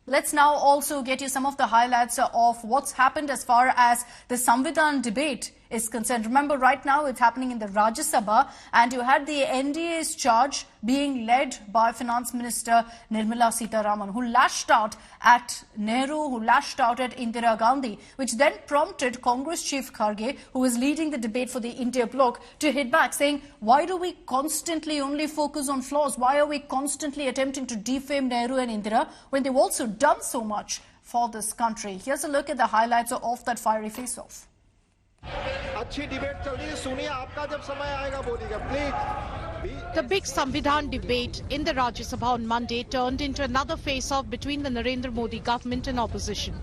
Let's now also get you some of the highlights of what's happened as far as the Samvidhan debate is concerned. Remember, right now it's happening in the Rajya Sabha, and you had the NDA's charge being led by Finance Minister Nirmala Sitharaman, who lashed out at Nehru, who lashed out at Indira Gandhi, which then prompted Congress Chief Kharge, who was leading the debate for the India bloc, to hit back, saying, why do we constantly only focus on flaws? Why are we constantly attempting to defame Nehru and Indira when they've also done so much for this country? Here's a look at the highlights of that fiery face-off. The big Samvidhan debate in the Rajya Sabha on Monday turned into another face-off between the Narendra Modi government and opposition.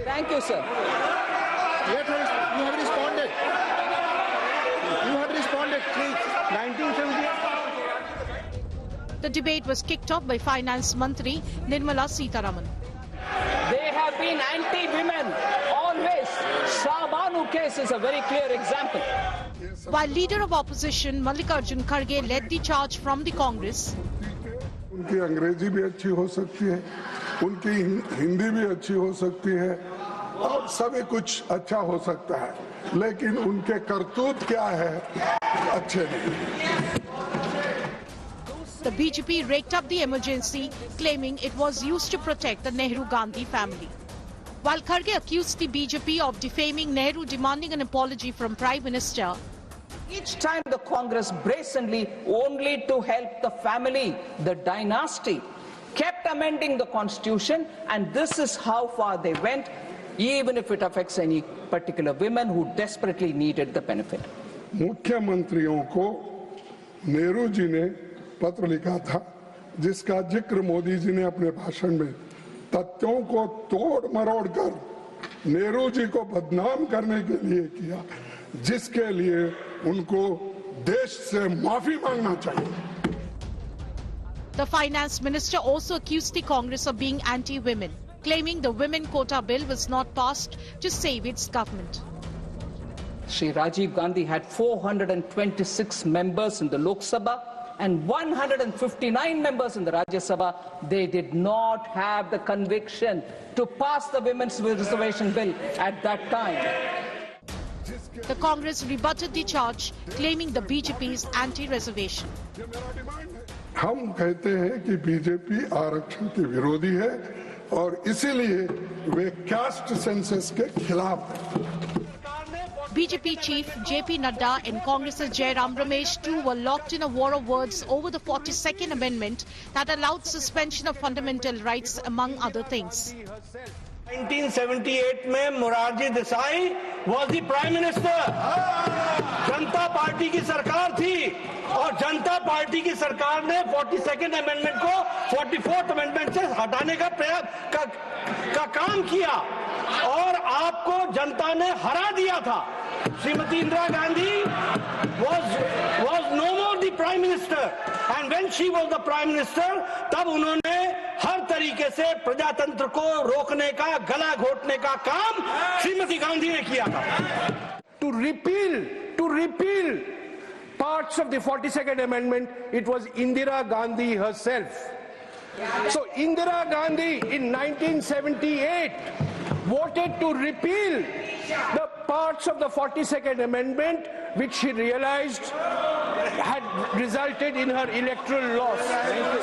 Thank you, sir. You have responded. You have responded, please. 1978. The debate was kicked off by Finance Mantri Nirmala Sitharaman. They have been anti-women, always. Shah Banu case is a very clear example. While leader of opposition Mallikarjun Kharge led the charge from the Congress, उनकी अंग्रेजी भी अच्छी हो सकती है, उनकी हिंदी भी अच्छी हो सकती है, और सभी कुछ अच्छा हो सकता है, लेकिन उनके करतूत क्या है, अच्छे नहीं। the BJP raked up the emergency, claiming it was used to protect the Nehru-Gandhi family. While Kharge accused the BJP of defaming Nehru, demanding an apology from Prime Minister, each time the Congress brazenly, only to help the family, the dynasty, kept amending the constitution, and this is how far they went, even if it affects any particular women who desperately needed the benefit. मुख्यमंत्रियों को नेहरू जी ने पत्र लिखा था, जिसका जिक्र मोदी जी ने अपने भाषण में तथ्यों को तोड़ मरोड़ कर नेहरू जी को बदनाम करने के लिए किया, जिसके लिए उनको देश से माफी मांगना चाहिए। The finance minister also accused the Congress of being anti-women, claiming the women quota bill was not passed to save its government. Shri Rajiv Gandhi had 426 members in the Lok Sabha and 159 members in the Rajya Sabha. They did not have the conviction to pass the women's reservation bill at that time. The Congress rebutted the charge, claiming the BJP is anti-reservation. हम कहते हैं कि BJP आरक्षण के विरोधी है और इसीलिए वे कास्ट सेंसस के खिलाफ हैं। BJP chief JP Nadda and Congress's Jairam Ramesh too were locked in a war of words over the 42nd amendment that allowed suspension of fundamental rights, among other things. 1978 में Morarji Desai was the prime minister. Janata party की सरकार थी और जनता party की सरकार ने 42nd amendment को 44th amendment से हटाने का प्रयास का काम किया और आपको जनता ने हरा दिया था। Shrimati Indira Gandhi was no more the prime minister, and when she was the prime minister, तब उन्होंने हर तरीके से प्रजातंत्र को रोकने का, गला घोटने का काम श्रीमती गांधी ने किया था। To repeal parts of the 42nd amendment, it was Indira Gandhi herself. So Indira Gandhi in 1978 voted to repeal the parts of the 42nd amendment which she realized had resulted in her electoral loss.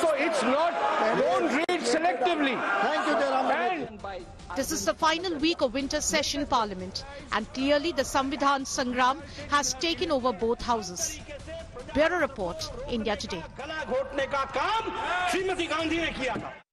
So it's not, don't read selectively. Thank you, This is the final week of winter session parliament, and clearly the Samvidhan Sangram has taken over both houses. Bureau Report, India Today.